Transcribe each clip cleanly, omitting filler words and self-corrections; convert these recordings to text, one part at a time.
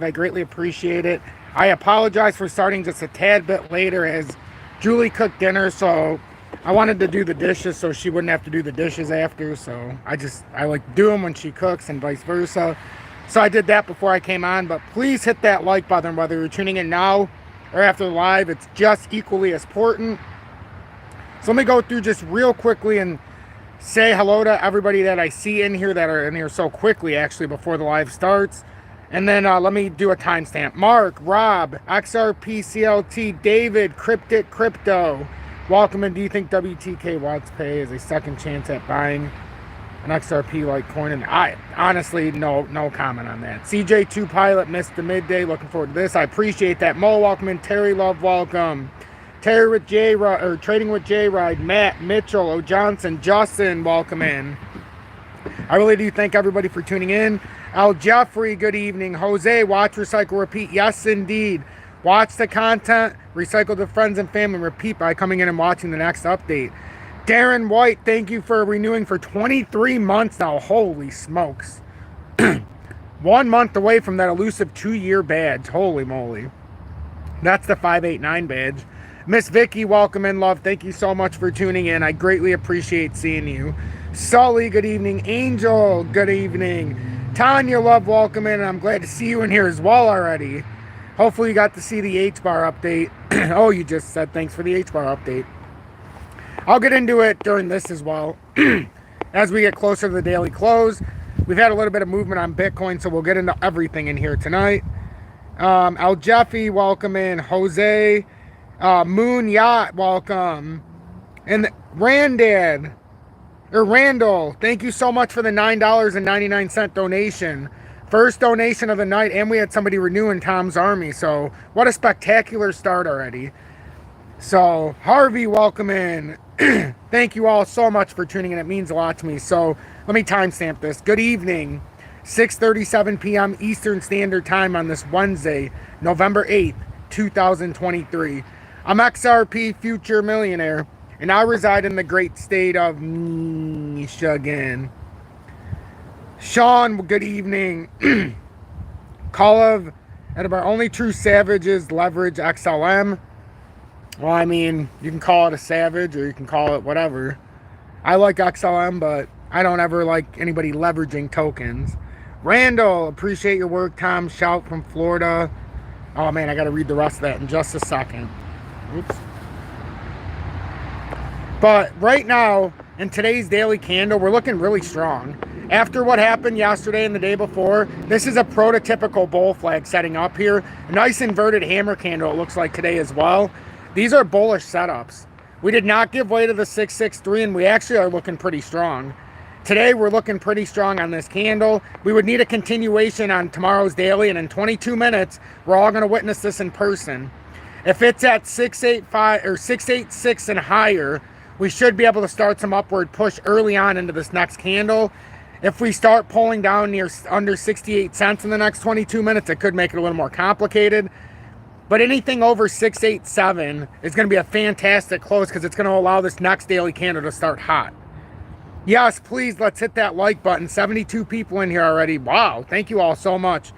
I greatly appreciate it. I apologize for starting just a tad bit later as Julie cooked dinner, so I wanted to do the dishes so she wouldn't have to do the dishes after. So I like do them when she cooks and vice versa. So I did that before I came on, but please hit that like button whether you're tuning in now or after the live. It's just equally as important. So let me go through just real quickly and say hello to everybody that I see in here that are in here so quickly actually before the live starts. And then let me do a timestamp. Mark, Rob, XRP, CLT, David, Cryptic Crypto. Welcome, and do you think WTK Watts Pay is a second chance at buying an XRP like coin? And I honestly no comment on that. CJ2 Pilot missed the midday. Looking forward to this. I appreciate that. Mo, welcome in. Terry Love, welcome. Terry with J or Trading with J Ride, Matt, Mitchell, O Johnson, Justin, welcome in. I really do thank everybody for tuning in. Al Jeffrey, good evening. Jose, watch, recycle, repeat. Yes, indeed. Watch the content, recycle to friends and family, repeat by coming in and watching the next update. Darren White, thank you for renewing for 23 months now. Holy smokes. 1 month away from that elusive 2-year badge. Holy moly. That's the 589 badge. Miss Vicky, welcome in, love. Thank you so much for tuning in. I greatly appreciate seeing you. Sully, good evening. Angel, good evening. Tanya, love, welcome in. I'm glad to see you in here as well already. Hopefully you got to see the H-bar update. Oh, you just said thanks for the H-bar update. I'll get into it during this as well. As we get closer to the daily close, we've had a little bit of movement on Bitcoin, so we'll get into everything in here tonight. Al Jeffy, welcome in. Jose, Moon Yacht, welcome. And Randall, thank you so much for the $9.99 donation. First donation of the night, and we had somebody renewing Tom's Army, so what a spectacular start already. So, Harvey, welcome in. Thank you all so much for tuning in. It means a lot to me. So, let me timestamp this. Good evening, 6:37 p.m. Eastern Standard Time on this Wednesday, November 8th, 2023. I'm XRP Future Millionaire, and I reside in the great state of Michigan. Sean, good evening. Call of our only true savages leverage XLM. Well, I mean, you can call it a savage or you can call it whatever. I like XLM, but I don't ever like anybody leveraging tokens. Randall, appreciate your work. Tom Shout from Florida. Oh man, I got to read the rest of that in just a second. Oops. But right now, in today's daily candle, we're looking really strong. After what happened yesterday and the day before, this is a prototypical Bullflag setting up here. A nice inverted hammer candle, it looks like today as well. These are bullish setups. We did not give way to the 663, and we actually are looking pretty strong. Today, we're looking pretty strong on this candle. We would need a continuation on tomorrow's daily, and in 22 minutes, we're all going to witness this in person. If it's at 685 or 686 and higher, we should be able to start some upward push early on into this next candle. If we start pulling down near under 68 cents in the next 22 minutes, it could make it a little more complicated. But anything over 687 is going to be a fantastic close because it's going to allow this next daily candle to start hot. Yes, please, let's hit that like button. 72 people in here already. Wow, thank you all so much.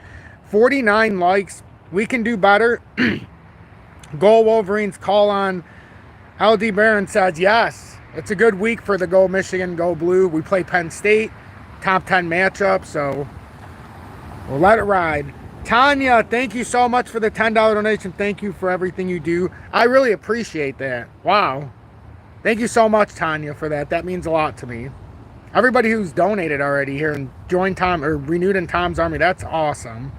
49 likes. We can do better. Go Wolverines, call on. LD Barron says, yes, it's a good week for the Go Michigan, Go Blue. We play Penn State, top 10 matchup, so we'll let it ride. Tanya, thank you so much for the $10 donation. Thank you for everything you do. I really appreciate that. Wow. Thank you so much, Tanya, for that. That means a lot to me. Everybody who's donated already here and joined Tom or renewed in Tom's Army, that's awesome.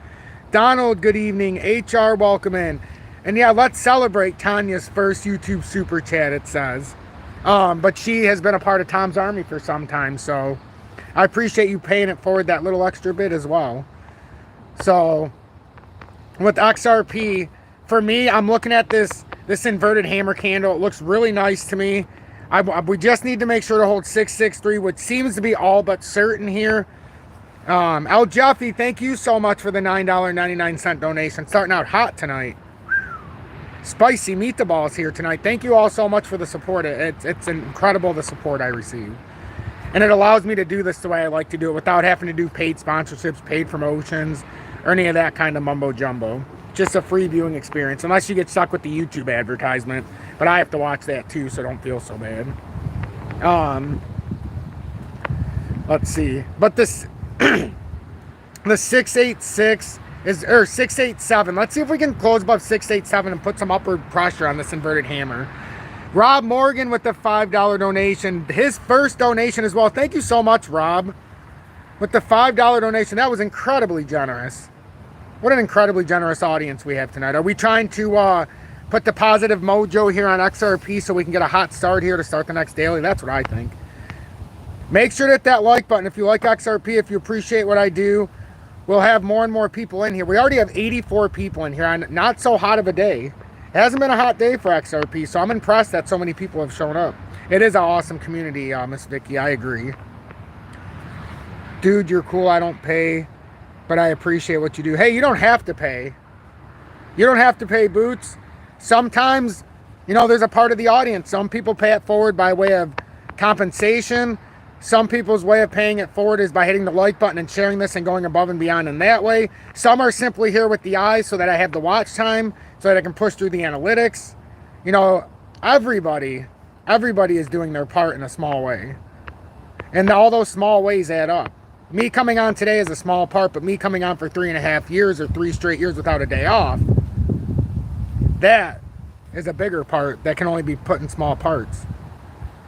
Donald, good evening. HR, welcome in. And yeah, let's celebrate Tanya's first YouTube super chat, it says. But she has been a part of Tom's Army for some time, so I appreciate you paying it forward that little extra bit as well. So with XRP, for me, I'm looking at this inverted hammer candle. It looks really nice to me. We just need to make sure to hold 663, which seems to be all but certain here. Al Jeffy, thank you so much for the $9.99 donation. Starting out hot tonight. Spicy meatballs here tonight. Thank you all so much for the support. It's incredible the support I receive. And it allows me to do this the way I like to do it without having to do paid sponsorships, paid promotions, or any of that kind of mumbo jumbo. Just a free viewing experience, unless you get stuck with the YouTube advertisement. But I have to watch that too, so don't feel so bad. Let's see. But this the 686 is, or 687. Let's see if we can close above 687 and put some upward pressure on this inverted hammer. Rob Morgan with the $5 donation. His first donation as well. Thank you so much, Rob, with the $5 donation. That was incredibly generous. What an incredibly generous audience we have tonight. Are we trying to put the positive mojo here on XRP so we can get a hot start here to start the next daily? That's what I think. Make sure to hit that like button if you like XRP, if you appreciate what I do. We'll have more and more people in here. We already have 84 people in here on not so hot of a day. It hasn't been a hot day for XRP, so I'm impressed that so many people have shown up. It is an awesome community, Miss Vicky. I agree. Dude, you're cool. I don't pay, but I appreciate what you do. Hey, you don't have to pay. You don't have to pay, Boots. Sometimes, you know, there's a part of the audience. Some people pay it forward by way of compensation. Some people's way of paying it forward is by hitting the like button and sharing this and going above and beyond in that way. Some are simply here with the eyes so that I have the watch time, so that I can push through the analytics. You know, everybody is doing their part in a small way. And all those small ways add up. Me coming on today is a small part, but me coming on for 3.5 years or 3 straight years without a day off, that is a bigger part that can only be put in small parts.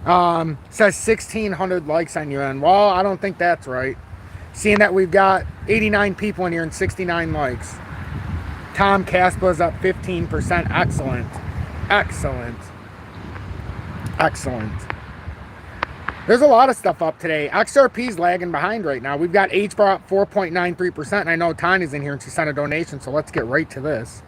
Says 1,600 likes on your end. Well, I don't think that's right. Seeing that we've got 89 people in here and 69 likes. Tom Caspa is up 15%. Excellent. Excellent. Excellent. There's a lot of stuff up today. XRP's lagging behind right now. We've got HBAR up 4.93%, and I know Tanya's in here and she sent a donation, so let's get right to this.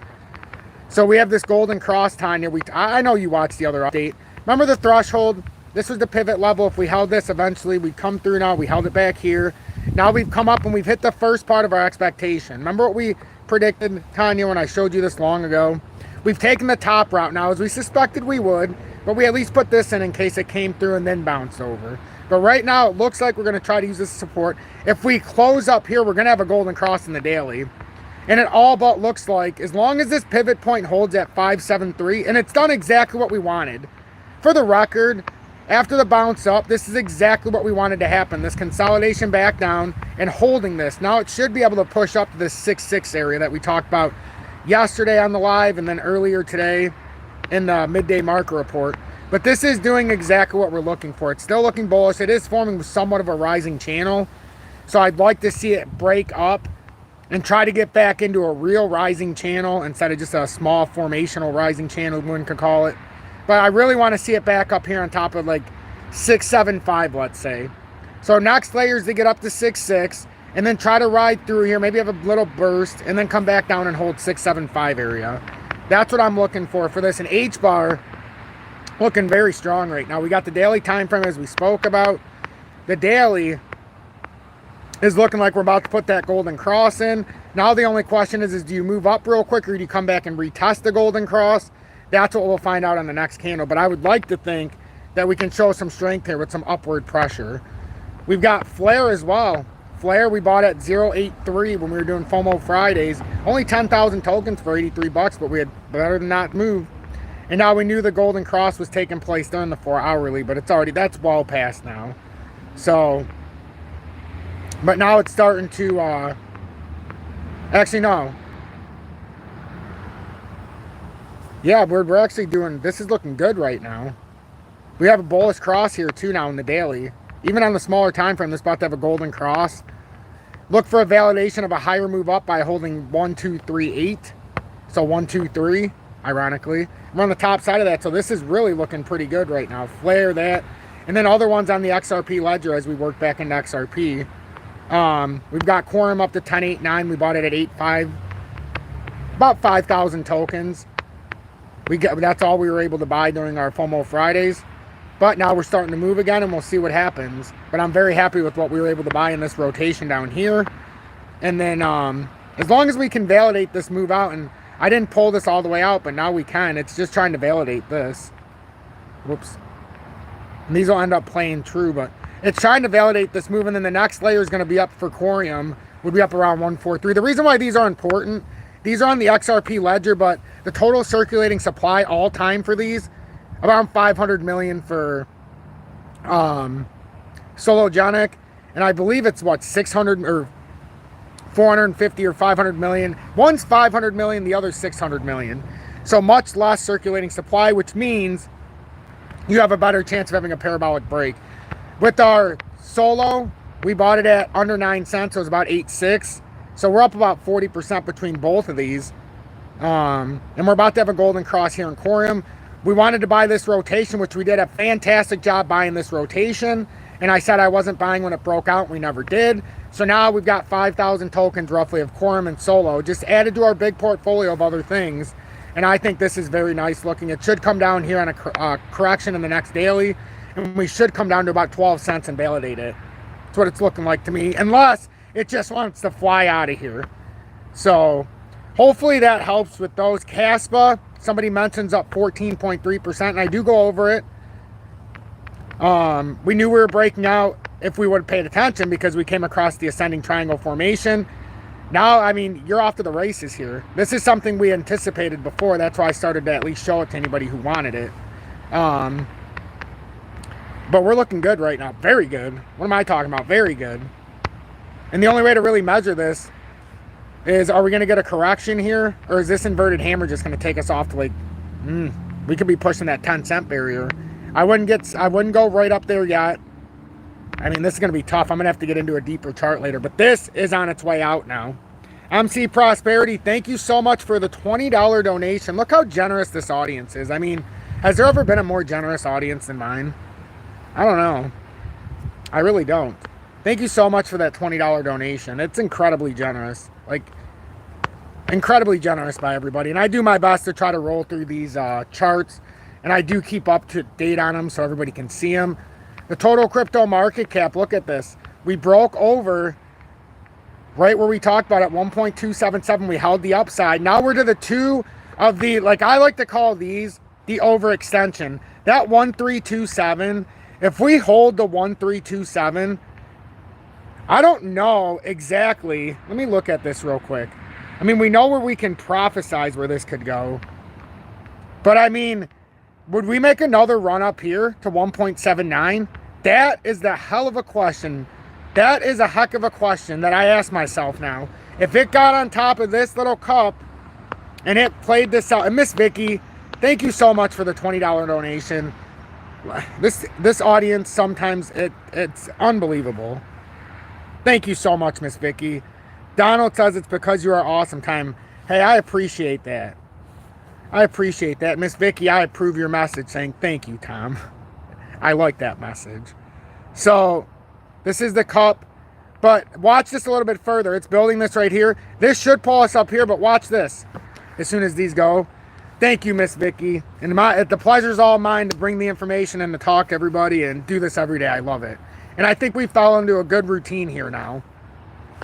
So we have this golden cross, Tanya. I know you watched the other update. Remember the threshold? This was the pivot level. If we held this, eventually we'd come through now. We held it back here. Now we've come up and we've hit the first part of our expectation. Remember what we predicted, Tanya, when I showed you this long ago? We've taken the top route now, as we suspected we would, but we at least put this in case it came through and then bounced over. But right now, it looks like we're going to try to use this as support. If we close up here, we're going to have a golden cross in the daily. And it all but looks like, as long as this pivot point holds at 573, and it's done exactly what we wanted. For the record, after the bounce up, this is exactly what we wanted to happen. This consolidation back down and holding this. Now it should be able to push up to this 6.6 area that we talked about yesterday on the live and then earlier today in the midday market report. But this is doing exactly what we're looking for. It's still looking bullish. It is forming somewhat of a rising channel. So I'd like to see it break up and try to get back into a real rising channel instead of just a small formational rising channel, one could call it. But I really want to see it back up here on top of like 675, let's say. So next layer is to get up to 6.6 and then try to ride through here, maybe have a little burst and then come back down and hold 675 area. That's what I'm looking for this. And H-bar looking very strong right now. We got the daily time frame as we spoke about. The daily is looking like we're about to put that golden cross in. Now the only question is do you move up real quick or do you come back and retest the golden cross? That's what we'll find out on the next candle. But I would like to think that we can show some strength here with some upward pressure. We've got Flare as well. Flare we bought at 0.83 when we were doing FOMO Fridays. Only 10,000 tokens for 83 bucks, but we had better than not move. And now we knew the golden cross was taking place during the 4-hourly, but it's already, that's well past now. So, but now it's starting to, actually no. Yeah, we're actually doing, this is looking good right now. We have a bullish cross here too now in the daily. Even on the smaller time frame, this is about to have a golden cross. Look for a validation of a higher move up by holding 1, 2, 3, 8. So 1, 2, 3, ironically. We're on the top side of that, so this is really looking pretty good right now. Flare that. And then other ones on the XRP ledger as we work back into XRP. We've got Quorum up to 10.89. We bought it at 8.5. About 5,000 tokens. That's all we were able to buy during our FOMO Fridays. But now we're starting to move again and we'll see what happens. But I'm very happy with what we were able to buy in this rotation down here. And then as long as we can validate this move out, and I didn't pull this all the way out, but now we can. It's just trying to validate this. Whoops. And these will end up playing true, but it's trying to validate this move. And then the next layer is going to be up for Quorum would be up around 143. The reason why these are important, these are on the XRP ledger, but the total circulating supply all time for these, around 500 million for Sologenic, and I believe it's what, 600 or 450 or 500 million. One's 500 million, the other's 600 million. So much less circulating supply, which means you have a better chance of having a parabolic break. With our Solo, we bought it at under 9 cents, so it was about 8.6. So we're up about 40% between both of these. And we're about to have a golden cross here in Corium. We wanted to buy this rotation, which we did a fantastic job buying this rotation. And I said I wasn't buying when it broke out, and we never did. So now we've got 5,000 tokens roughly of Corium and Solo, just added to our big portfolio of other things. And I think this is very nice looking. It should come down here on a correction in the next daily, and we should come down to about 12 cents and validate it. That's what it's looking like to me, unless it just wants to fly out of here. So hopefully that helps with those. Caspa, somebody mentions up 14.3%, and I do go over it. We knew we were breaking out if we would have paid attention because we came across the ascending triangle formation. Now, I mean, you're off to the races here. This is something we anticipated before. That's why I started to at least show it to anybody who wanted it. But we're looking good right now. Very good. What am I talking about? Very good. And the only way to really measure this is, are we going to get a correction here? Or is this inverted hammer just going to take us off to like, we could be pushing that 10-cent barrier. I wouldn't go right up there yet. I mean, this is going to be tough. I'm going to have to get into a deeper chart later, but this is on its way out now. MC Prosperity, thank you so much for the $20 donation. Look how generous this audience is. I mean, has there ever been a more generous audience than mine? I don't know. I really don't. Thank you so much for that $20 donation. It's incredibly generous. Like, incredibly generous by everybody. And I do my best to try to roll through these charts, and I do keep up to date on them so everybody can see them. The total crypto market cap, look at this. We broke over right where we talked about at 1.277. We held the upside. Now we're to the two of the, like I like to call these, the overextension. That 1327, if we hold the 1327, I don't know exactly. Let me look at this real quick. I mean, we know where we can prophesize where this could go. But I mean, would we make another run up here to 1.79? That is the hell of a question. That is a heck of a question that I ask myself now. If it got on top of this little cup and it played this out, and Miss Vicky, thank you so much for the $20 donation. This audience, sometimes it's unbelievable. Thank you so much, Miss Vicky. Donald says it's because you are awesome time. Hey, I appreciate that. I appreciate that. Miss Vicky, I approve your message saying thank you, Tom. I like that message. So, this is the cup. But watch this a little bit further. It's building this right here. This should pull us up here, but watch this. As soon as these go. Thank you, Miss Vicky. And the pleasure's all mine to bring the information and to talk to everybody and do this every day. I love it. And I think we fell into a good routine here now.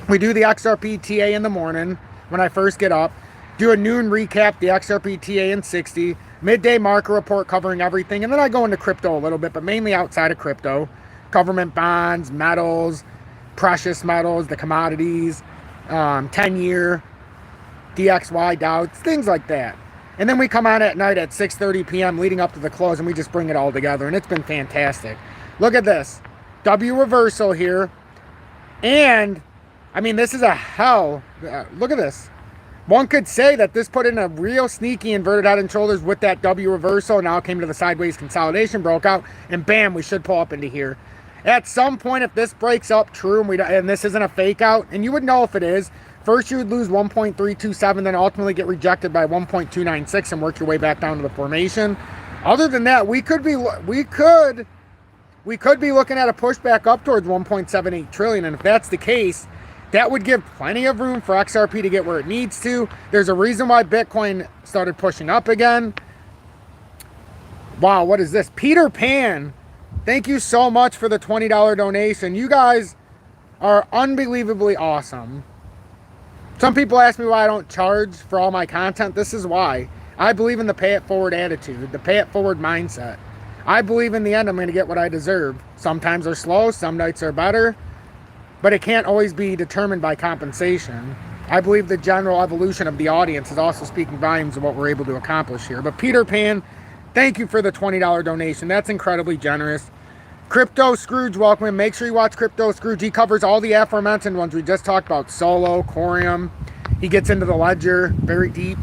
We do the XRP TA in the morning when I first get up. Do a noon recap, the XRP TA in 60. Midday market report covering everything. And then I go into crypto a little bit, but mainly outside of crypto. Government bonds, metals, precious metals, the commodities, 10-year, DXY, Dow, things like that. And then we come on at night at 6:30 p.m. leading up to the close, and we just bring it all together. And it's been fantastic. Look at this. W reversal here. And, I mean, this is a hell. Look at this. One could say that this put in a real sneaky inverted head and shoulders with that W reversal. Now it came to the sideways consolidation, broke out, and bam, we should pull up into here. At some point, if this breaks up true and this isn't a fake out, and you would know if it is, first you would lose 1.327, then ultimately get rejected by 1.296 and work your way back down to the formation. Other than that, we could be looking at a pushback up towards 1.78 trillion, and if that's the case, that would give plenty of room for XRP to get where it needs to. There's a reason why Bitcoin started pushing up again. Wow, what is this? Peter Pan, thank you so much for the $20 donation. You guys are unbelievably awesome. Some people ask me why I don't charge for all my content. This is why. I believe in the pay it forward attitude, the pay it forward mindset. I believe in the end I'm going to get what I deserve. Sometimes they're slow, some nights are better. but it can't always be determined by compensation. I believe the general evolution of the audience is also speaking volumes of what we're able to accomplish here. But Peter Pan, thank you for the $20 donation. That's incredibly generous. Crypto Scrooge, welcome in. Make sure you watch Crypto Scrooge. He covers all the aforementioned ones we just talked about. Solo, Corium. He gets into the ledger very deep.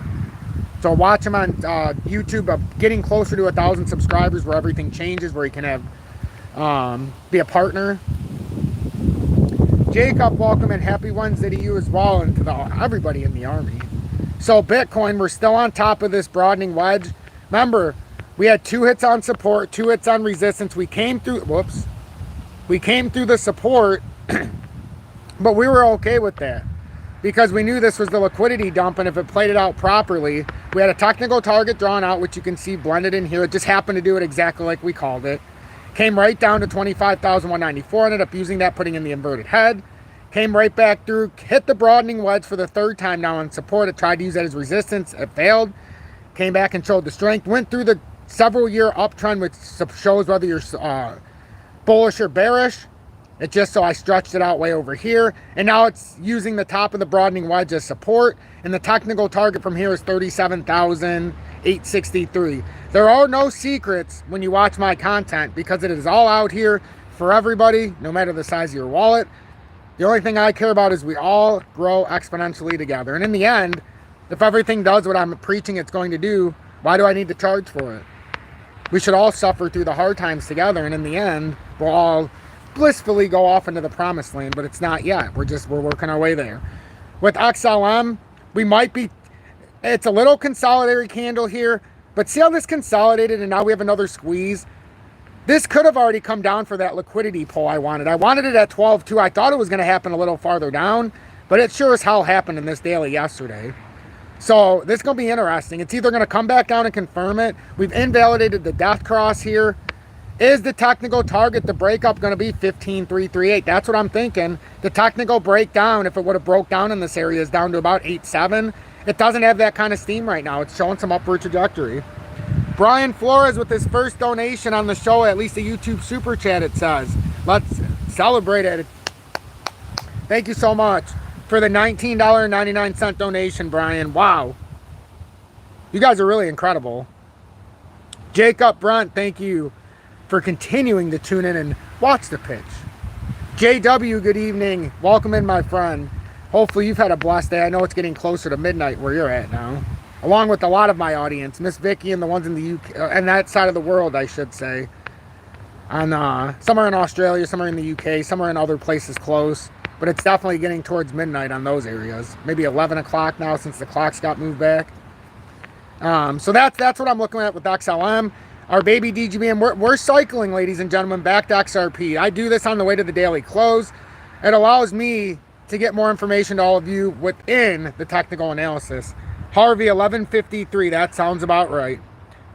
So watch him on YouTube, getting closer to 1,000 subscribers, where everything changes, where he can have be a partner. Jacob, welcome and happy Wednesday to you as well, and to everybody in the Army. So Bitcoin, we're still on top of this broadening wedge. Remember, we had 2 hits on support, 2 hits on resistance. We came through, we came through the support, but we were okay with that because we knew this was the liquidity dump, and if it played it out properly, we had a technical target drawn out, which you can see blended in here. It just happened to do it exactly like we called it. Came right down to 25,194, ended up using that, putting in the inverted head. Came right back through, hit the broadening wedge for the 3rd time now on support. It tried to use that as resistance. It failed. Came back and showed the strength. Went through the several-year uptrend, which shows whether you're bullish or bearish. It just so I stretched it out way over here. And now it's using the top of the broadening wedge as support. And the technical target from here is 37,863. There are no secrets when you watch my content because it is all out here for everybody, no matter the size of your wallet. The only thing I care about is we all grow exponentially together. And in the end, if everything does what I'm preaching it's going to do, why do I need to charge for it? We should all suffer through the hard times together, and in the end, we'll all blissfully go off into the promised land, but it's not yet. We're working our way there. With XLM, we might be, it's a little consolidatory candle here, but see how this consolidated and now we have another squeeze? This could have already come down for that liquidity pull I wanted. I wanted it at 12.2. I thought it was going to happen a little farther down, but it sure as hell happened in this daily yesterday. So this is going to be interesting. It's either going to come back down and confirm it. We've invalidated the death cross here. Is the technical target, the breakup, going to be 15,338? That's what I'm thinking. The technical breakdown, if it would have broke down in this area, is down to about 8.7. It doesn't have that kind of steam right now. It's showing some upward trajectory. Brian Flores with his first donation on the show, at least a YouTube super chat, it says. Let's celebrate it. Thank you so much for the $19.99 donation, Brian. Wow. You guys are really incredible. Jacob Brunt, thank you for continuing to tune in and watch the pitch. JW, good evening. Welcome in, my friend. Hopefully you've had a blessed day. I know it's getting closer to midnight where you're at now, along with a lot of my audience, Miss Vicky and the ones in the UK and that side of the world, I should say. On some are in Australia, some are in the UK, some are in other places close, but it's definitely getting towards midnight on those areas. Maybe 11 o'clock now since the clocks got moved back. So that's what I'm looking at with XLM. Our baby DGB, we're cycling, ladies and gentlemen, back to XRP. I do this on the way to the daily close. It allows me to get more information to all of you within the technical analysis. Harvey, 1153, that sounds about right.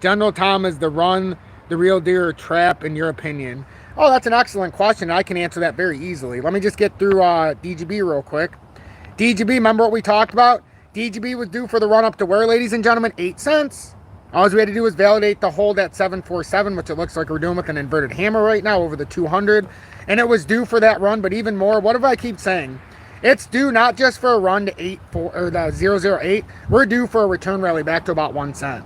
General Tom, is the run the real deal or trap in your opinion? Oh, that's an excellent question. I can answer that very easily. Let me just get through DGB real quick. DGB, remember what we talked about? DGB was due for the run up to where, ladies and gentlemen? 8 cents. All we had to do was validate the hold at 747, which it looks like we're doing with an inverted hammer right now over the 200. And it was due for that run, but even more, what do I keep saying? It's due not just for a run to 008. We're due for a return rally back to about 1 cent.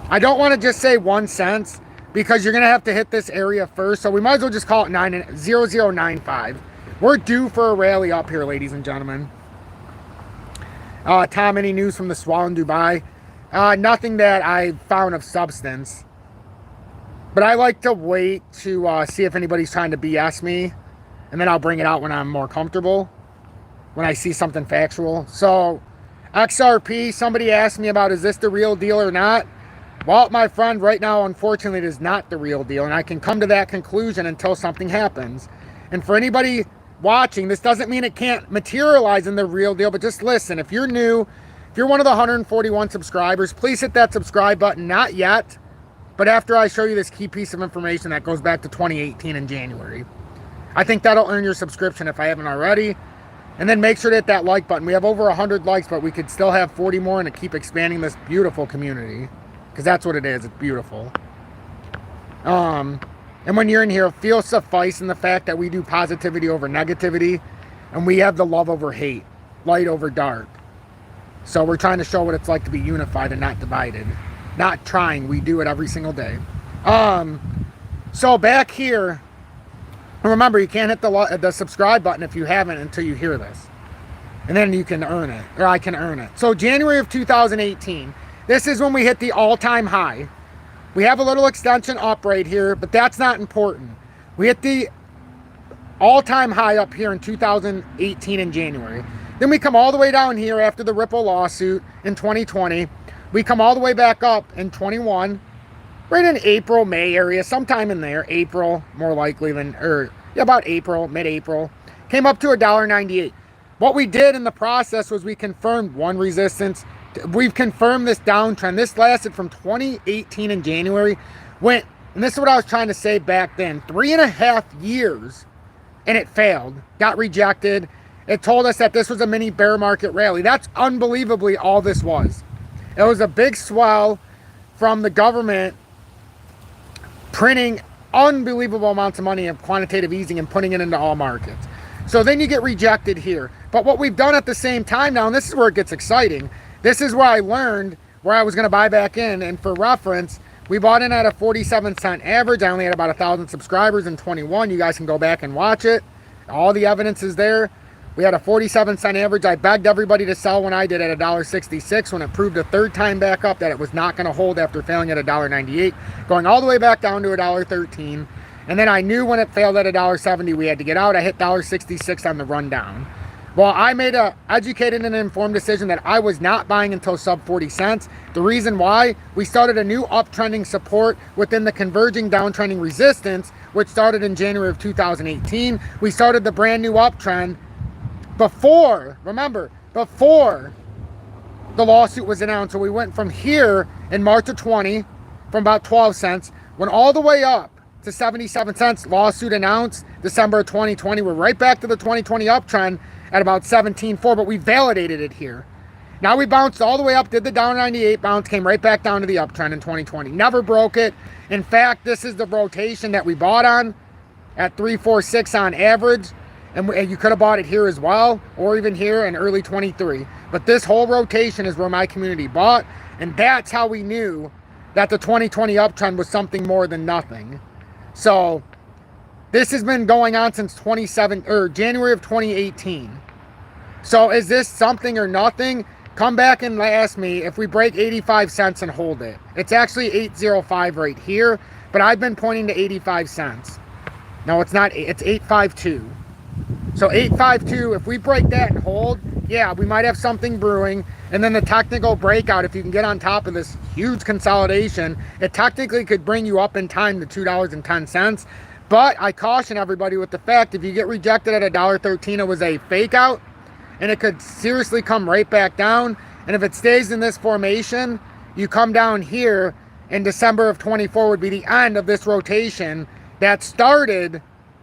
I don't want to just say 1 cent because you're going to have to hit this area first. So we might as well just call it 0095. We're due for a rally up here, ladies and gentlemen. Tom, any news from the swell in Dubai? Nothing that I found of substance. But I like to wait to see if anybody's trying to BS me. And then I'll bring it out when I'm more comfortable. When I see something factual. So, XRP, somebody asked me about, is this the real deal or not? Well, my friend, right now, unfortunately, it is not the real deal. And I can come to that conclusion until something happens. And for anybody watching, this doesn't mean it can't materialize in the real deal. But just listen, if you're new, if you're one of the 141 subscribers, please hit that subscribe button. Not yet, but after I show you this key piece of information that goes back to 2018 in January. I think that'll earn your subscription if I haven't already. And then make sure to hit that like button. We have over 100 likes, but we could still have 40 more and to keep expanding this beautiful community. Because that's what it is. It's beautiful. And when you're in here, feel suffice in the fact that we do positivity over negativity, and we have the love over hate, light over dark. So we're trying to show what it's like to be unified and not divided. Not trying, we do it every single day. So back here, remember, you can't hit the subscribe button if you haven't until you hear this. And then you can earn it, or I can earn it. So January of 2018, this is when we hit the all-time high. We have a little extension up right here, but that's not important. We hit the all-time high up here in 2018 in January. Then we come all the way down here after the Ripple lawsuit in 2020. We come all the way back up in 21, right in April, May area, sometime in there. April, more likely than, about April, mid-April. Came up to $1.98. What we did in the process was we confirmed one resistance. We've confirmed this downtrend. This lasted from 2018 in January. Went, and this is what I was trying to say back then, 3.5 years, and it failed. Got rejected. It told us that this was a mini bear market rally. That's unbelievably all this was. It was a big swell from the government printing unbelievable amounts of money of quantitative easing and putting it into all markets. So then you get rejected here. But what we've done at the same time now, and this is where it gets exciting, this is where I learned where I was going to buy back in. And for reference, we bought in at a 47-cent average. I only had about 1,000 subscribers in 21. You guys can go back and watch it. All the evidence is there. We had a 47-cent average. I begged everybody to sell when I did at $1.66 when it proved a third time back up that it was not going to hold after failing at $1.98, going all the way back down to $1.13. And then I knew when it failed at $1.70 we had to get out. I hit $1.66 on the rundown. Well, I made a educated and informed decision that I was not buying until sub 40 cents. The reason why, we started a new uptrending support within the converging downtrending resistance, which started in January of 2018. We started the brand new uptrend before, remember, before the lawsuit was announced. So we went from here in March of 20, from about 12 cents, went all the way up to 77 cents, lawsuit announced December of 2020. We're right back to the 2020 uptrend at about 17.4, but we validated it here. Now we bounced all the way up, did the down 98 bounce, came right back down to the uptrend in 2020. Never broke it. In fact, this is the rotation that we bought on at 346 on average. And you could have bought it here as well, or even here in early 23. But this whole rotation is where my community bought, and that's how we knew that the 2020 uptrend was something more than nothing. So this has been going on since January of 2018. So is this something or nothing? Come back and ask me if we break 85 cents and hold it. It's actually 805 right here, but I've been pointing to 85 cents. No, it's not. It's 852. So 852, if we break that and hold, yeah, we might have something brewing. And then the technical breakout, if you can get on top of this huge consolidation, it technically could bring you up in time to $2.10. But I caution everybody with the fact, if you get rejected at $1.13, it was a fake out, and it could seriously come right back down. And if it stays in this formation, you come down here, in December of 24 would be the end of this rotation that started,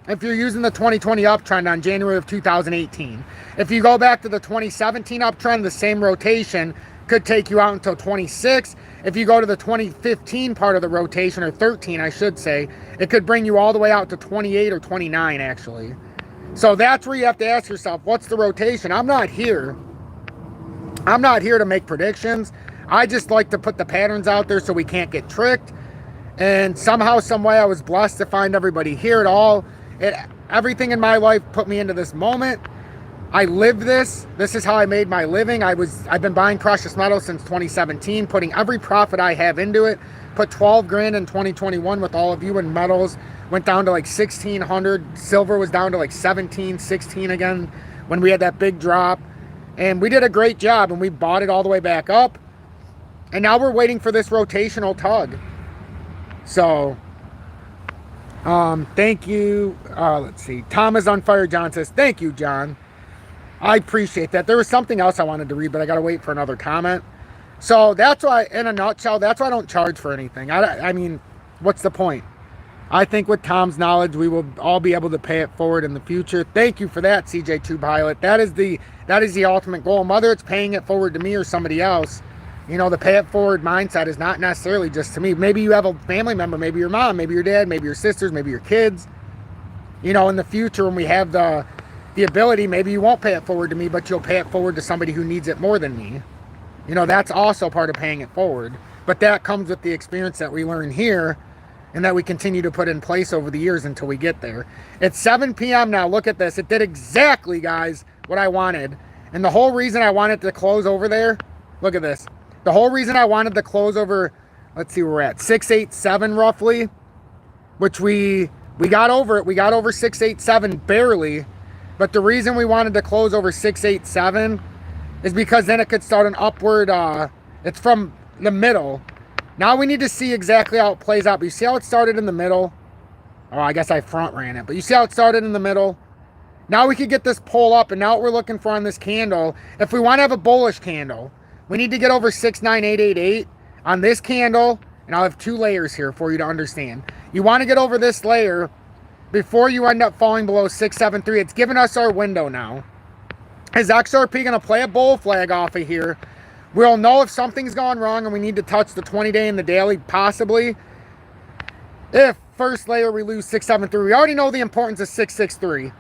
if you're using the 2020 uptrend, on January of 2018. If you go back to the 2017 uptrend, the same rotation could take you out until 26. If you go to the 2015 part of the rotation, or 13, I should say, it could bring you all the way out to 28 or 29, actually. So that's where you have to ask yourself, what's the rotation? I'm not here to make predictions. I just like to put the patterns out there so we can't get tricked. And somehow, some way, I was blessed to find everybody here at all. Everything in my life put me into this moment. I live this. This is how I made my living. I've been buying precious metals since 2017, putting every profit I have into it. Put 12 grand in 2021 with all of you in metals. Went down to like 1,600. Silver was down to like 17, 16 again when we had that big drop. And we did a great job, and we bought it all the way back up. And now we're waiting for this rotational tug. So thank you. Let's see. Tom is on fire. John says, thank you, John. I appreciate that. There was something else I wanted to read, but I got to wait for another comment. So that's why, in a nutshell, that's why I don't charge for anything. I mean, what's the point? I think with Tom's knowledge, we will all be able to pay it forward in the future. Thank you for that, CJ2 Pilot. That is the ultimate goal. Whether it's paying it forward to me or somebody else, You know, the pay it forward mindset is not necessarily just to me. Maybe you have a family member, maybe your mom, maybe your dad, maybe your sisters, maybe your kids. You know, in the future when we have the ability, maybe you won't pay it forward to me, but you'll pay it forward to somebody who needs it more than me. You know, that's also part of paying it forward. But that comes with the experience that we learn here and that we continue to put in place over the years until we get there. It's 7 p.m. now. Look at this. It did exactly, guys, what I wanted. And the whole reason I wanted to close over there, look at this. The whole reason I wanted to close over, let's see where we're at, 687 roughly, which we got over it. We got over 687 barely. But the reason we wanted to close over 687 is because then it could start an upward, it's from the middle. Now we need to see exactly how it plays out. But you see how it started in the middle? Oh, I guess I front ran it. But you see how it started in the middle? Now we could get this pull up, and now what we're looking for on this candle, if we want to have a bullish candle, we need to get over 69888 on this candle, and I'll have 2 layers here for you to understand. You want to get over this layer before you end up falling below 673. It's giving us our window now. Is XRP going to play a bull flag off of here? We'll know if something's gone wrong and we need to touch the 20-day and the daily, possibly. If first layer we lose 673, we already know the importance of 663.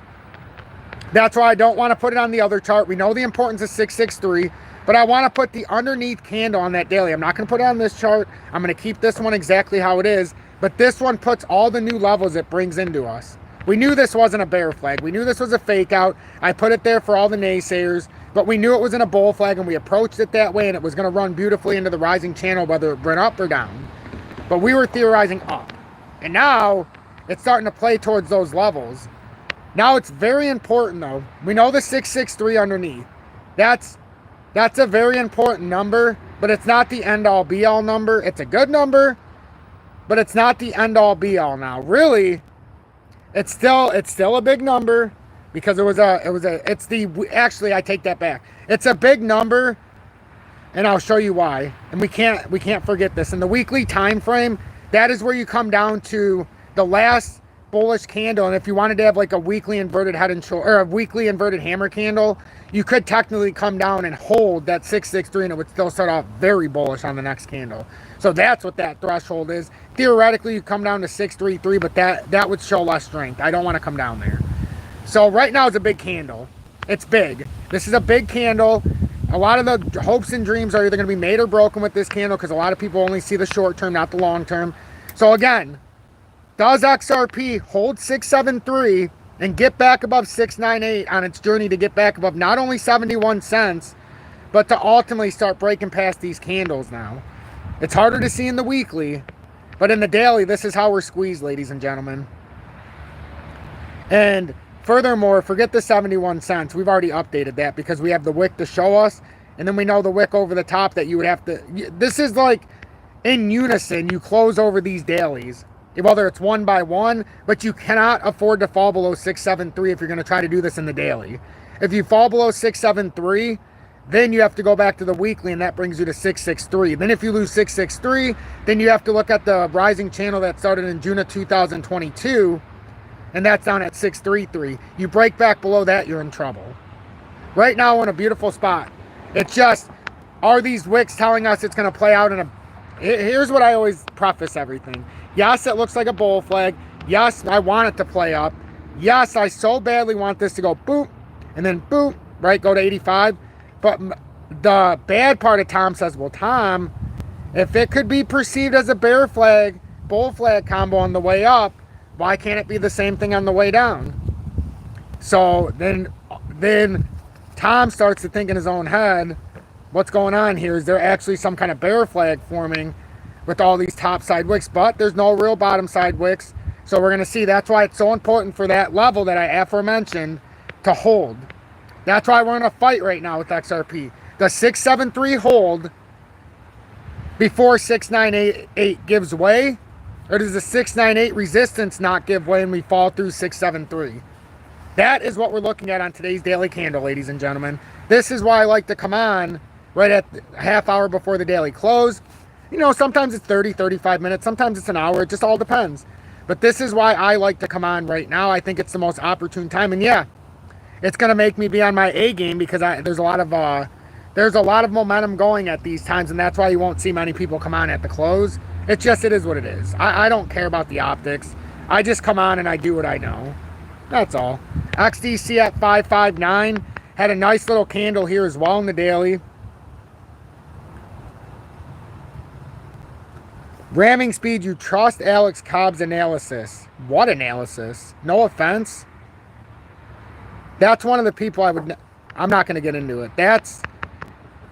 That's why I don't want to put it on the other chart. We know the importance of 663, but I want to put the underneath candle on that daily. I'm not going to put it on this chart. I'm going to keep this one exactly how it is, but this one puts all the new levels it brings into us. We knew this wasn't a bear flag. We knew this was a fake out. I put it there for all the naysayers, but we knew it was in a bull flag, and we approached it that way, and it was going to run beautifully into the rising channel, whether it went up or down. But we were theorizing up. And now it's starting to play towards those levels. Now it's very important, though. We know the 663 underneath. That's a very important number, but it's not the end-all be-all number. It's a good number, but it's not the end-all be-all now. Really, it's still a big number because actually I take that back. It's a big number, and I'll show you why. And we can't forget this. In the weekly time frame, that is where you come down to the last bullish candle. And if you wanted to have like a weekly inverted head and shoulder, or a weekly inverted hammer candle, you could technically come down and hold that 663, and it would still start off very bullish on the next candle. So that's what that threshold is. Theoretically, you come down to 633, but that would show less strength. I don't want to come down there. So right now it's a big candle. It's big. This is a big candle. A lot of the hopes and dreams are either going to be made or broken with this candle, because a lot of people only see the short term, not the long term. So again, does XRP hold 673 and get back above 698 on its journey to get back above not only 71 cents, but to ultimately start breaking past these candles now? It's harder to see in the weekly, but in the daily, this is how we're squeezed, ladies and gentlemen. And furthermore, forget the 71 cents. We've already updated that because we have the wick to show us, and then we know the wick over the top that you would have to... This is like in unison. You close over these dailies, whether it's one by one, but you cannot afford to fall below 673 if you're going to try to do this in the daily. If you fall below 673, then you have to go back to the weekly, and that brings you to 663. Then if you lose 663, then you have to look at the rising channel that started in June of 2022, and that's down at 633. You break back below that, you're in trouble. Right now, we're in a beautiful spot. It's just, are these wicks telling us it's going to play out in a... Here's what I always preface everything. Yes, it looks like a bull flag. Yes, I want it to play up. Yes, I so badly want this to go boom, and then boom, right, go to 85. But the bad part of Tom says, well, Tom, if it could be perceived as a bear flag, bull flag combo on the way up, why can't it be the same thing on the way down? So then Tom starts to think in his own head, what's going on here? Is there actually some kind of bear flag forming with all these top side wicks? But there's no real bottom side wicks. So we're going to see. That's why it's so important for that level that I aforementioned to hold. That's why we're in a fight right now with XRP. The 673 hold before 698 gives way, or does the 698 resistance not give way and we fall through 673? That is what we're looking at on today's daily candle, ladies and gentlemen. This is why I like to come on right at a half hour before the daily close. You know, sometimes it's 30, 35 minutes. Sometimes it's an hour. It just all depends. But this is why I like to come on right now. I think it's the most opportune time. And yeah, it's going to make me be on my A game because there's a lot of there's a lot of momentum going at these times, and that's why you won't see many people come on at the close. It's just, it is what it is. I don't care about the optics. I just come on and I do what I know. That's all. XDC at 559 had a nice little candle here as well in the daily. Ramming speed, you trust Alex Cobb's analysis. What analysis? No offense. That's one of the people I'm not going to get into it. That's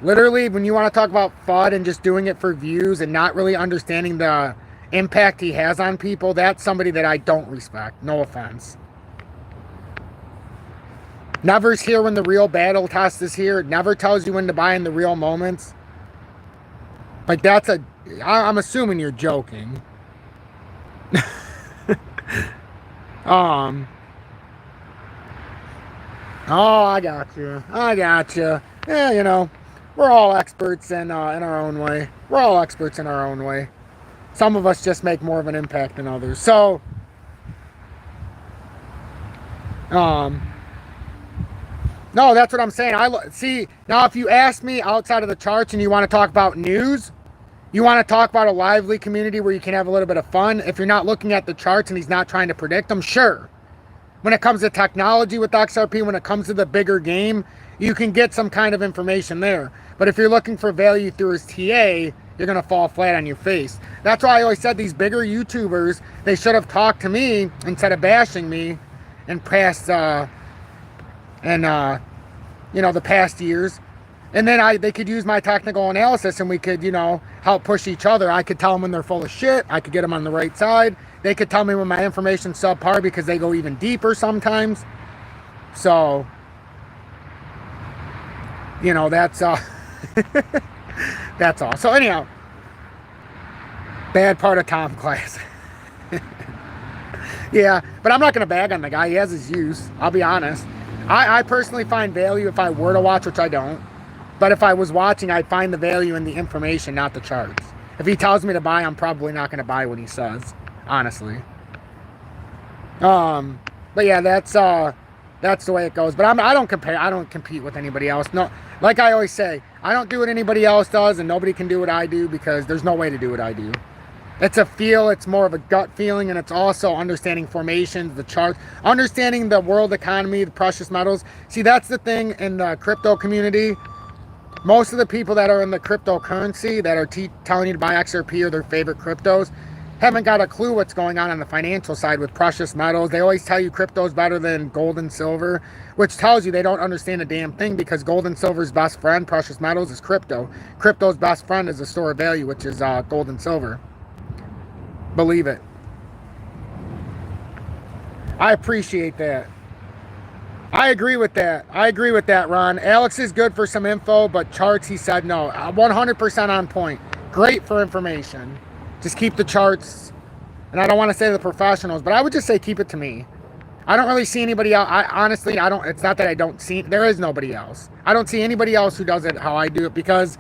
literally, when you want to talk about FUD and just doing it for views and not really understanding the impact he has on people, that's somebody that I don't respect. No offense. Never's here when the real battle test is here. Never tells you when to buy in the real moments. Like, that's I'm assuming you're joking. Oh, I got you. Yeah, you know, we're all experts in our own way. We're all experts in our own way. Some of us just make more of an impact than others. So, no, that's what I'm saying. See, now if you ask me outside of the charts and you want to talk about news, you want to talk about a lively community where you can have a little bit of fun. If you're not looking at the charts and he's not trying to predict them, sure. When it comes to technology with XRP, when it comes to the bigger game, you can get some kind of information there. But if you're looking for value through his TA, you're going to fall flat on your face. That's why I always said these bigger YouTubers, they should have talked to me instead of bashing me in past, you know, the past years. And then they could use my technical analysis and we could, you know, help push each other. I could tell them when they're full of shit. I could get them on the right side. They could tell me when my information's subpar because they go even deeper sometimes. So, you know, that's that's all. So anyhow, bad part of Tom class. Yeah, but I'm not going to bag on the guy. He has his use. I'll be honest. I personally find value if I were to watch, which I don't. But if I was watching, I'd find the value in the information, not the charts. If he tells me to buy, I'm probably not going to buy what he says, honestly. But yeah, that's the way it goes. But I don't compare. I don't compete with anybody else. No, like I always say, I don't do what anybody else does, and nobody can do what I do because there's no way to do what I do. It's a feel. It's more of a gut feeling, and it's also understanding formations, the charts, understanding the world economy, the precious metals. See, that's the thing in the crypto community. Most of the people that are in the cryptocurrency that are telling you to buy XRP or their favorite cryptos haven't got a clue what's going on the financial side with precious metals. They always tell you crypto is better than gold and silver, which tells you they don't understand a damn thing because gold and silver's best friend, precious metals, is crypto. Crypto's best friend is a store of value, which is gold and silver. Believe it. I appreciate that. I agree with that. I agree with that, Ron. Alex is good for some info, but charts, he said no. 100% on point. Great for information. Just keep the charts. And I don't want to say the professionals, but I would just say keep it to me. I don't really see anybody else. Honestly, I don't. It's not that I don't see. There is nobody else. I don't see anybody else who does it how I do it because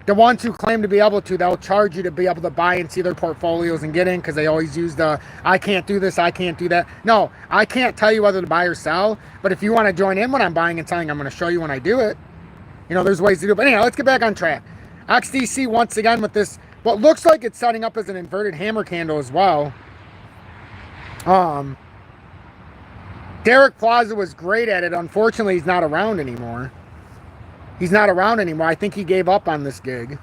the ones who claim to be able to, they'll charge you to be able to buy and see their portfolios and get in because they always use the, I can't do this, I can't do that. No, I can't tell you whether to buy or sell, but if you want to join in when I'm buying and selling, I'm going to show you when I do it. You know, there's ways to do it. But anyhow, let's get back on track. XDC once again with this, what looks like it's setting up as an inverted hammer candle as well. Derek Plaza was great at it. Unfortunately, he's not around anymore. He's not around anymore. I think he gave up on this gig.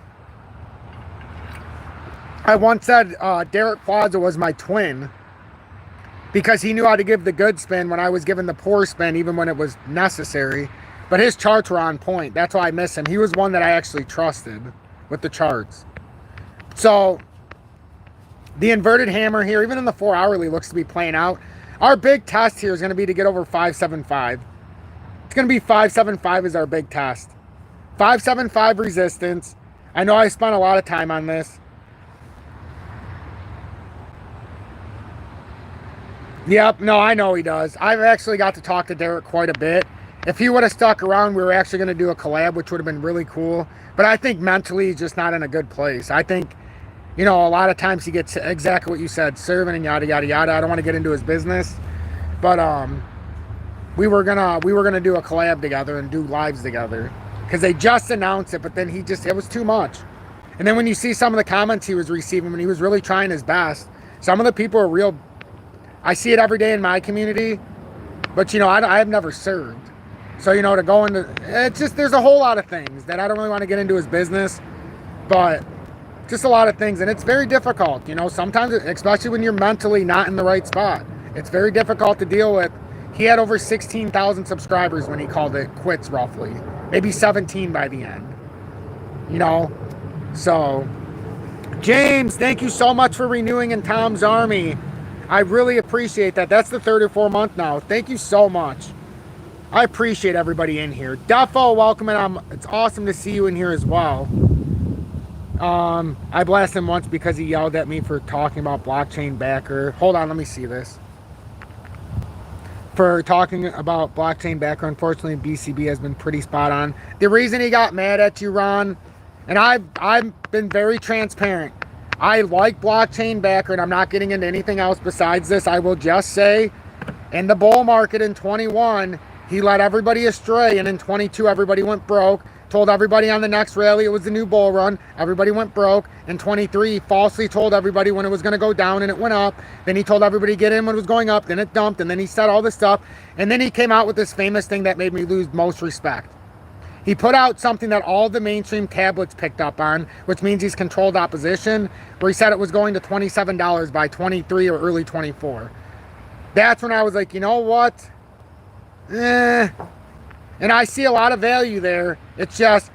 I once said Derek Plaza was my twin because he knew how to give the good spin when I was giving the poor spin, even when it was necessary. But his charts were on point. That's why I miss him. He was one that I actually trusted with the charts. So the inverted hammer here, even in the 4 hourly, looks to be playing out. Our big test here is going to be to get over 575. It's going to be 575 is our big test. 575 resistance. I know I spent a lot of time on this. Yep, no, I know he does. I've actually got to talk to Derek quite a bit. If he would have stuck around, we were actually going to do a collab, which would have been really cool. But I think mentally he's just not in a good place. I think, you know, a lot of times he gets exactly what you said, serving and yada, yada, yada. I don't want to get into his business. But we were gonna do a collab together and do lives together. because they just announced it, but then it was too much. And then when you see some of the comments he was receiving, when he was really trying his best, some of the people are real. I see it every day in my community, but I have never served. So, to go into, it's just, there's a whole lot of things that I don't really want to get into his business, but just a lot of things. And it's very difficult, sometimes, especially when you're mentally not in the right spot. It's very difficult to deal with. He had over 16,000 subscribers when he called it quits, roughly. Maybe 17 by the end. So, James, thank you so much for renewing in Tom's Army. I really appreciate that. That's the third or fourth month now. Thank you so much. I appreciate everybody in here. Duffo, welcome, and it's awesome to see you in here as well. I blasted him once because he yelled at me for talking about blockchain backer. Hold on, let me see this. For talking about blockchain backer, unfortunately, BCB has been pretty spot on. The reason he got mad at you, Ron, and I've been very transparent. I like blockchain backer, and I'm not getting into anything else besides this. I will just say, in the bull market in 21, he led everybody astray, and in 22, everybody went broke. Told everybody on the next rally it was the new bull run. Everybody went broke. In 23, he falsely told everybody when it was going to go down, and it went up. Then he told everybody to get in when it was going up. Then it dumped, and then he said all this stuff. And then he came out with this famous thing that made me lose most respect. He put out something that all the mainstream tablets picked up on, which means he's controlled opposition, where he said it was going to $27 by 23 or early 24. That's when I was like, you know what? And I see a lot of value there. It's just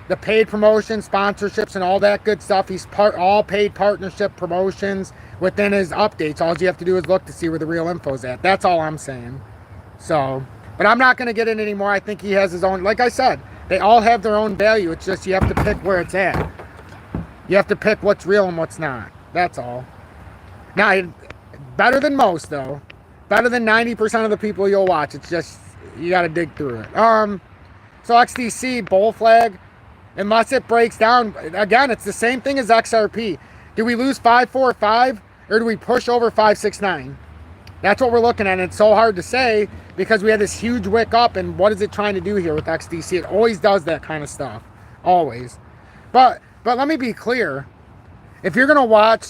the paid promotion, sponsorships, and all that good stuff. He's all paid partnership promotions within his updates. All you have to do is look to see where the real info's at. That's all I'm saying. So, but I'm not going to get in anymore. I think he has his own, like I said, they all have their own value. It's just you have to pick where it's at. You have to pick what's real and what's not. That's all. Now, better than most, though. Better than 90% of the people you'll watch. It's just, you got to dig through it. So XDC, Bullflag, unless it breaks down, again, it's the same thing as XRP. Do we lose 545 or do we push over 569? That's what we're looking at. And it's so hard to say because we had this huge wick up, and what is it trying to do here with XDC? It always does that kind of stuff. Always. But let me be clear. If you're going to watch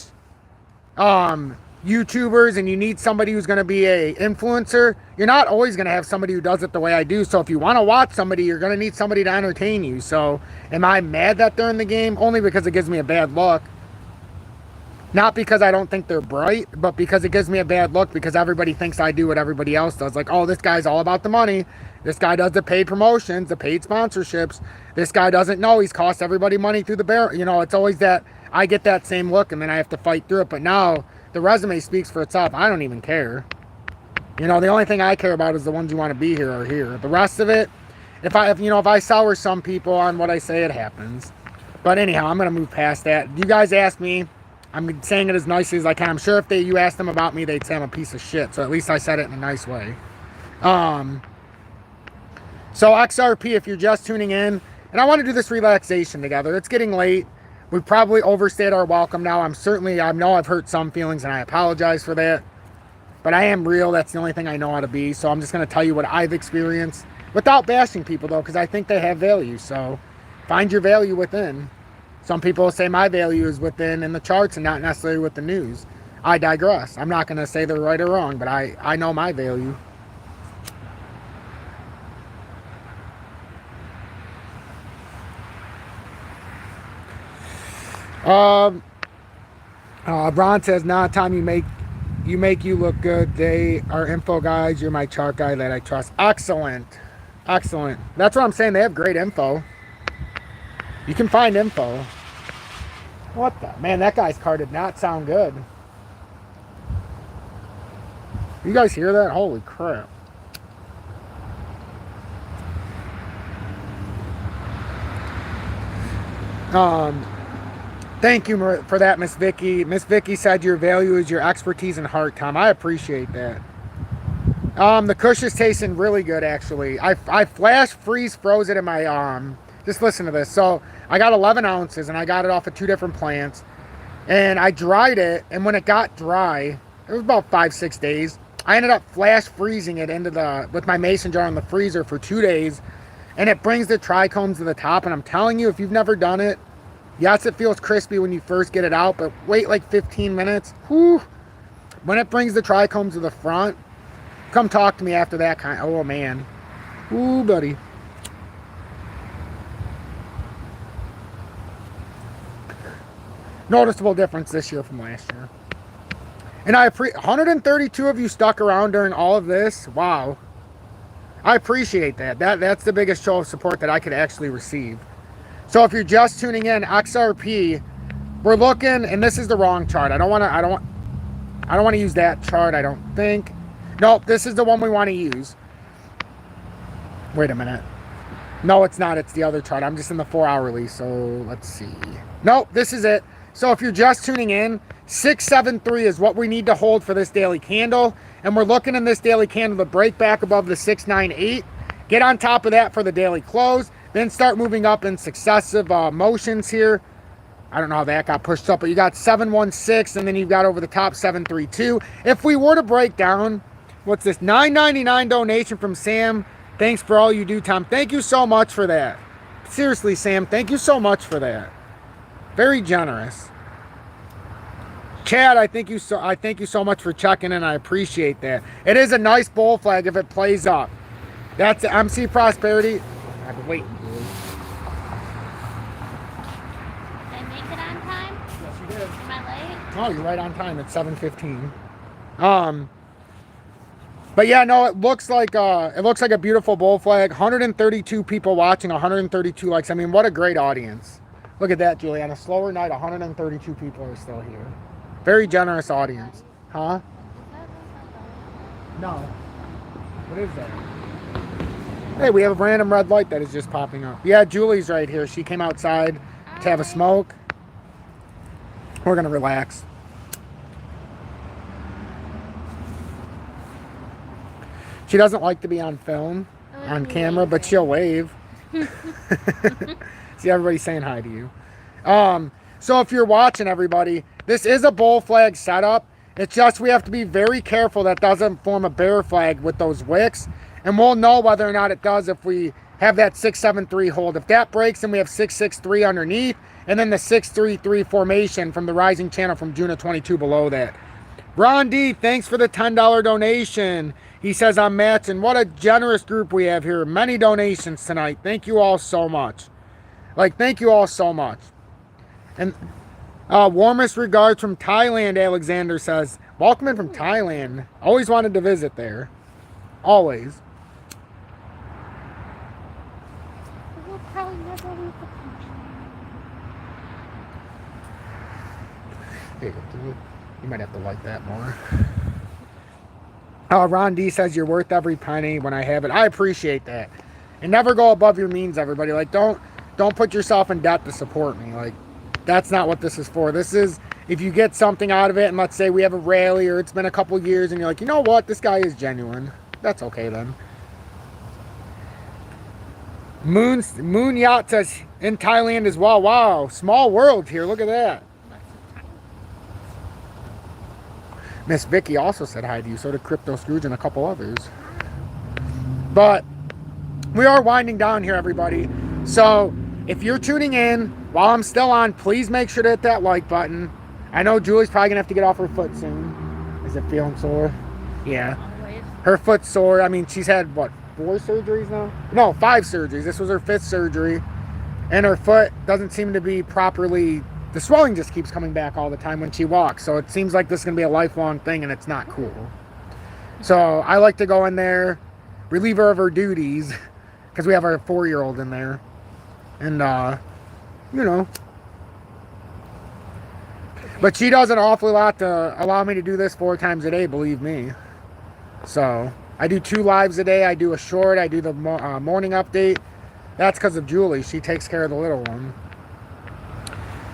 YouTubers and you need somebody who's going to be a influencer, you're not always going to have somebody who does it the way I do. So if you want to watch somebody, you're going to need somebody to entertain you. So am I mad that they're in the game? Only because it gives me a bad look. Not because I don't think they're bright, but because it gives me a bad look because everybody thinks I do what everybody else does. Like, oh, this guy's all about the money. This guy does the paid promotions, the paid sponsorships. This guy doesn't know he's cost everybody money through the barrel. It's always that I get that same look and then I have to fight through it. But now the resume speaks for itself. I don't even care. The only thing I care about is the ones who want to be here are here. The rest of it, if I sour some people on what I say, it happens. But anyhow, I'm going to move past that. You guys asked me. I'm saying it as nicely as I can. I'm sure if you asked them about me, they'd say I'm a piece of shit. So at least I said it in a nice way. So XRP, if you're just tuning in, and I want to do this relaxation together. It's getting late. We've probably overstayed our welcome now. I know I've hurt some feelings, and I apologize for that. But I am real. That's the only thing I know how to be. So I'm just going to tell you what I've experienced without bashing people, though, because I think they have value. So find your value within. Some people say my value is within in the charts and not necessarily with the news. I digress. I'm not going to say they're right or wrong, but I know my value. Ron says, nah, Tom, you make you look good. They are info guys. You're my chart guy that I trust. Excellent. That's what I'm saying. They have great info. You can find info. What the? Man, that guy's car did not sound good. You guys hear that? Holy crap. Thank you for that, Miss Vicky. Miss Vicky said your value is your expertise and heart, Tom. I appreciate that. The Kush is tasting really good, actually. I flash froze it in my just listen to this. So I got 11 ounces and I got it off of 2 different plants, and I dried it, and when it got dry, it was about 5-6 days. I ended up flash freezing it with my mason jar in the freezer for 2 days. and it brings the trichomes to the top. And I'm telling you, if you've never done it, yes, it feels crispy when you first get it out, but wait like 15 minutes. Whew. When it brings the trichomes to the front, come talk to me after that kind. Oh, man. Ooh, buddy. Noticeable difference this year from last year. And 132 of you stuck around during all of this. Wow. I appreciate that. That's the biggest show of support that I could actually receive. So if you're just tuning in, XRP, we're looking, and this is the wrong chart. I don't want to use that chart, I don't think. Nope, this is the one we want to use. Wait a minute. No, it's not. It's the other chart. I'm just in the 4-hourly, so let's see. Nope, this is it. So if you're just tuning in, 673 is what we need to hold for this daily candle. And we're looking in this daily candle to break back above the 698. Get on top of that for the daily close. Then start moving up in successive motions here. I don't know how that got pushed up, but you got 716, and then you've got over the top 732. If we were to break down, what's this? $9.99 donation from Sam. Thanks for all you do, Tom. Thank you so much for that. Seriously, Sam, thank you so much for that. Very generous. Chad, I thank you so much for checking in. I appreciate that. It is a nice bull flag if it plays up. That's MC Prosperity. I've been waiting. Did I make it on time? Yes, you did. Am I late? Oh, you're right on time. It's 7:15. But yeah, no, it looks like a beautiful bull flag. 132 people watching, 132 likes. I mean, what a great audience. Look at that, Julie. On a slower night, 132 people are still here. Very generous audience. Huh? No. What is that? Hey, we have a random red light that is just popping up. Yeah, Julie's right here. She came outside to have a smoke. We're going to relax. She doesn't like to be on film, on camera, but she'll wave. See, everybody's saying hi to you. So if you're watching, everybody, this is a bull flag setup. It's just we have to be very careful that doesn't form a bear flag with those wicks. And we'll know whether or not it does if we have that 673 hold. If that breaks, then we have 663 underneath, and then the 633 formation from the rising channel from June of 22 below that. Ron D, thanks for the $10 donation. He says I'm matching. What a generous group we have here. Many donations tonight. Thank you all so much. Thank you all so much. And warmest regards from Thailand, Alexander says. Welcome in from Thailand. Always wanted to visit there. Always. We'll probably never leave the country. Hey, you might have to like that more. Ron D says you're worth every penny when I have it. I appreciate that. And never go above your means, everybody. Don't put yourself in debt to support me. That's not what this is for. This is if you get something out of it, and let's say we have a rally or it's been a couple years and you're like, you know what, this guy is genuine. That's okay then. Moon Yacht says in Thailand as well. Wow, small world here. Look at that. Miss Vicky also said hi to you. So did Crypto Scrooge and a couple others. But we are winding down here, everybody. So if you're tuning in while I'm still on, please make sure to hit that like button. I know Julie's probably gonna have to get off her foot soon. Is it feeling sore? Yeah. Always. Her foot's sore. I mean, she's had, what, 4 surgeries now? No, 5 surgeries. This was her 5th surgery. And her foot doesn't seem to be properly... The swelling just keeps coming back all the time when she walks. So it seems like this is going to be a lifelong thing, and it's not cool. So I like to go in there, relieve her of her duties, because we have our 4-year-old in there. And, you know. But she does an awful lot to allow me to do this 4 times a day, believe me. So I do 2 lives a day. I do a short. I do the morning update. That's because of Julie. She takes care of the little one.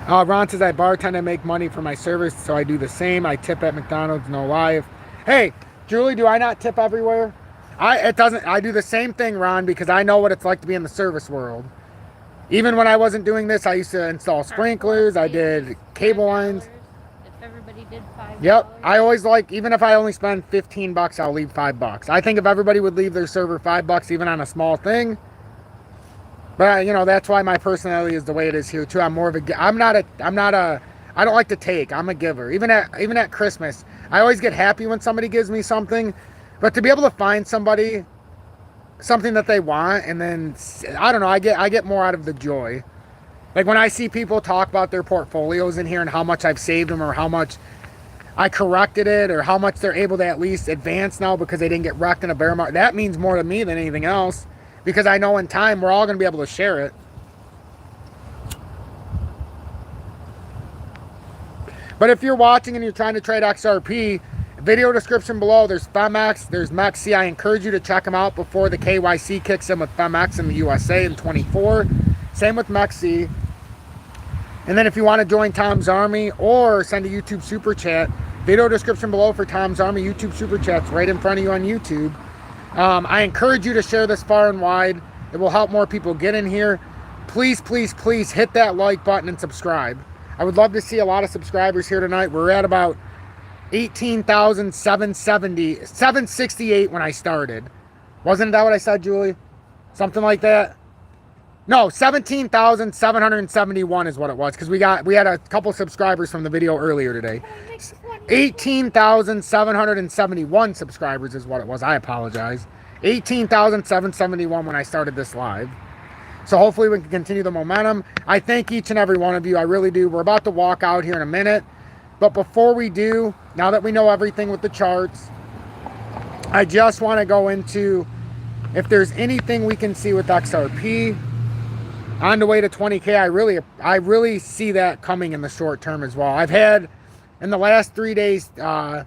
Ron says, I bartend and make money for my service, so I do the same. I tip at McDonald's, no live. Hey, Julie, do I not tip everywhere? I do the same thing, Ron, because I know what it's like to be in the service world. Even when I wasn't doing this, I used to install sprinklers. I did cable lines. If everybody did $5. Yep. I always even if I only spend $15, I'll leave $5. I think if everybody would leave their server $5, even on a small thing, But, you know, that's why my personality is the way it is here, too. I'm more of a, I don't like to take. I'm a giver. Even at Christmas, I always get happy when somebody gives me something. But to be able to find somebody something that they want, and then, I don't know, I get more out of the joy. Like when I see people talk about their portfolios in here and how much I've saved them or how much I corrected it or how much they're able to at least advance now because they didn't get wrecked in a bear market, that means more to me than anything else. Because I know in time we're all going to be able to share it. But if you're watching and you're trying to trade XRP, video description below, there's FEMX, there's MEXC. I encourage you to check them out before the KYC kicks in with FEMX in the USA in 24. Same with MEXC. And then if you want to join Tom's Army or send a YouTube super chat, video description below for Tom's Army YouTube super chats right in front of you on YouTube. I encourage you to share this far and wide. It will help more people get in here. Please, please, please hit that like button and subscribe. I would love to see a lot of subscribers here tonight. We're at about 768 when I started. Wasn't that what I said, Julie? Something like that? No, 17,771 is what it was, because we had a couple subscribers from the video earlier today. 18,771 subscribers is what it was. I apologize. 18,771 when I started this live. So hopefully we can continue the momentum. I thank each and every one of you. I really do. We're about to walk out here in a minute. But before we do, now that we know everything with the charts, I just want to go into if there's anything we can see with XRP. On the way to 20K, I really see that coming in the short term as well. I've had, in the last 3 days, 3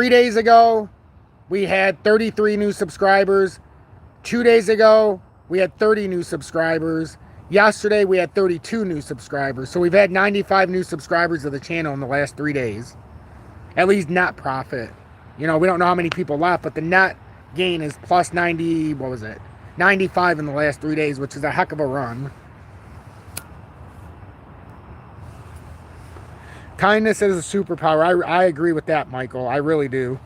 days ago, we had 33 new subscribers. 2 days ago, we had 30 new subscribers. Yesterday, we had 32 new subscribers. So we've had 95 new subscribers to the channel in the last 3 days. At least net profit. You know, we don't know how many people left, but the net gain is plus 90, what was it? 95 in the last 3 days, which is a heck of a run. Kindness is a superpower. I agree with that, Michael. I really do.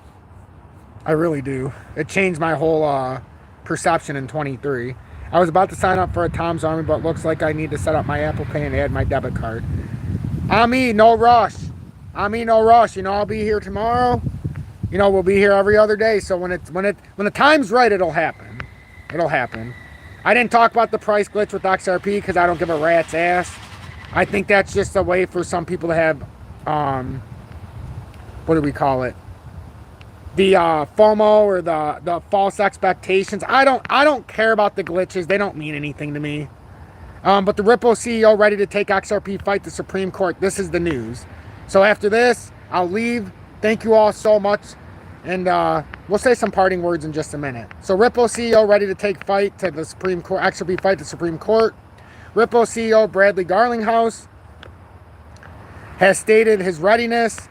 I really do. It changed my whole perception in 23. I was about to sign up for a Tom's Army, but looks like I need to set up my Apple Pay and add my debit card. Ami, no rush. Ami, no rush. You know, I'll be here tomorrow. You know, we'll be here every other day. So when the time's right, it'll happen. It'll happen. I didn't talk about the price glitch with XRP because I don't give a rat's ass. I think that's just a way for some people to have, what do we call it? The FOMO or the false expectations. I don't care about the glitches. They don't mean anything to me. But the Ripple CEO ready to take XRP fight the Supreme Court. This is the news. So after this, I'll leave. Thank you all so much. And we'll say some parting words in just a minute. So Ripple CEO ready to take fight to the Supreme Court. XRP fight the Supreme Court. Ripple CEO Bradley Garlinghouse has stated his readiness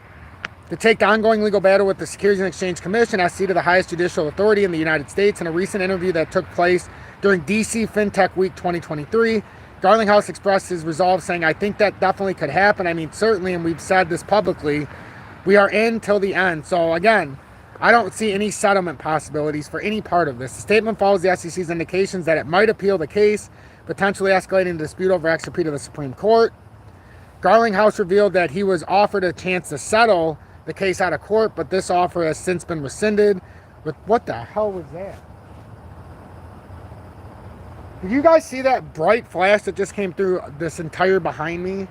to take the ongoing legal battle with the Securities and Exchange Commission as seat of the highest judicial authority in the United States. In a recent interview that took place during DC FinTech Week 2023, Garlinghouse expressed his resolve, saying, "I think that definitely could happen. I mean, certainly, and we've said this publicly, we are in till the end." So again, I don't see any settlement possibilities for any part of this. The statement follows the SEC's indications that it might appeal the case, potentially escalating the dispute over XRP to the Supreme Court. Garlinghouse revealed that he was offered a chance to settle the case out of court, but this offer has since been rescinded. With what the hell was that? Did you guys see that bright flash that just came through this entire behind me?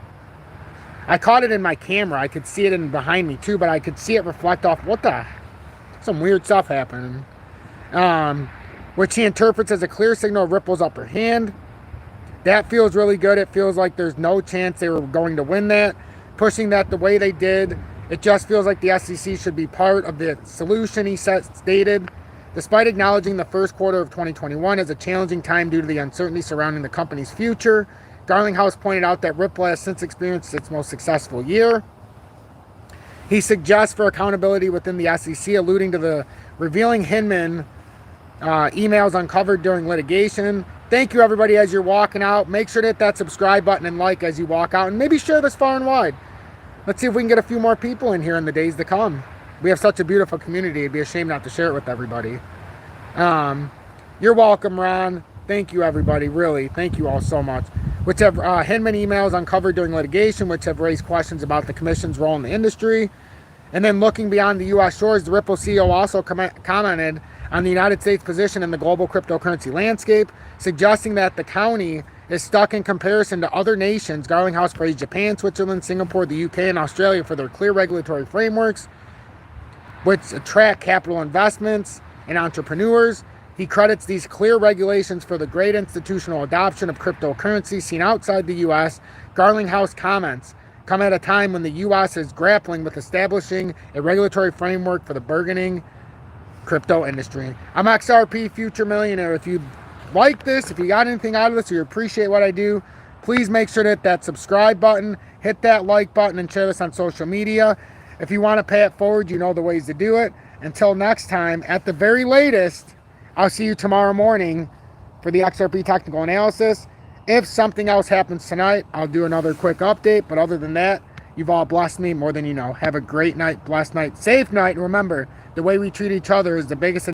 I caught it in my camera. I could see it in behind me too, but I could see it reflect off. What the? Some weird stuff happening. Which he interprets as a clear signal of Ripple's upper hand. That feels really good. It feels like there's no chance they were going to win that. Pushing that the way they did, it just feels like the SEC should be part of the solution, he stated. Despite acknowledging the first quarter of 2021 as a challenging time due to the uncertainty surrounding the company's future, Garlinghouse pointed out that Ripple has since experienced its most successful year. He suggests for accountability within the SEC, alluding to the revealing Hinman emails uncovered during litigation. Thank you, everybody, as you're walking out. Make sure to hit that subscribe button and like as you walk out, and maybe share this far and wide. Let's see if we can get a few more people in here in the days to come. We have such a beautiful community. It'd be a shame not to share it with everybody. You're welcome, Ron. Thank you, everybody. Really, thank you all so much. Which have Hinman emails uncovered during litigation, which have raised questions about the commission's role in the industry. And then looking beyond the U.S. shores, the Ripple CEO also commented on the United States position in the global cryptocurrency landscape, suggesting that the county is stuck in comparison to other nations. Garlinghouse praised Japan, Switzerland, Singapore, the UK, and Australia for their clear regulatory frameworks, which attract capital investments and entrepreneurs. He credits these clear regulations for the great institutional adoption of cryptocurrency seen outside the U.S. Garlinghouse comments come at a time when the U.S. is grappling with establishing a regulatory framework for the burgeoning crypto industry. I'm XRP Future Millionaire. If you like this, if you got anything out of this, or you appreciate what I do, please make sure to hit that subscribe button, hit that like button, and share this on social media. If you want to pay it forward, you know the ways to do it. Until next time, at the very latest, I'll see you tomorrow morning for the XRP technical analysis. If something else happens tonight, I'll do another quick update. But other than that, you've all blessed me more than you know. Have a great night, blessed night, safe night. And remember, the way we treat each other is the biggest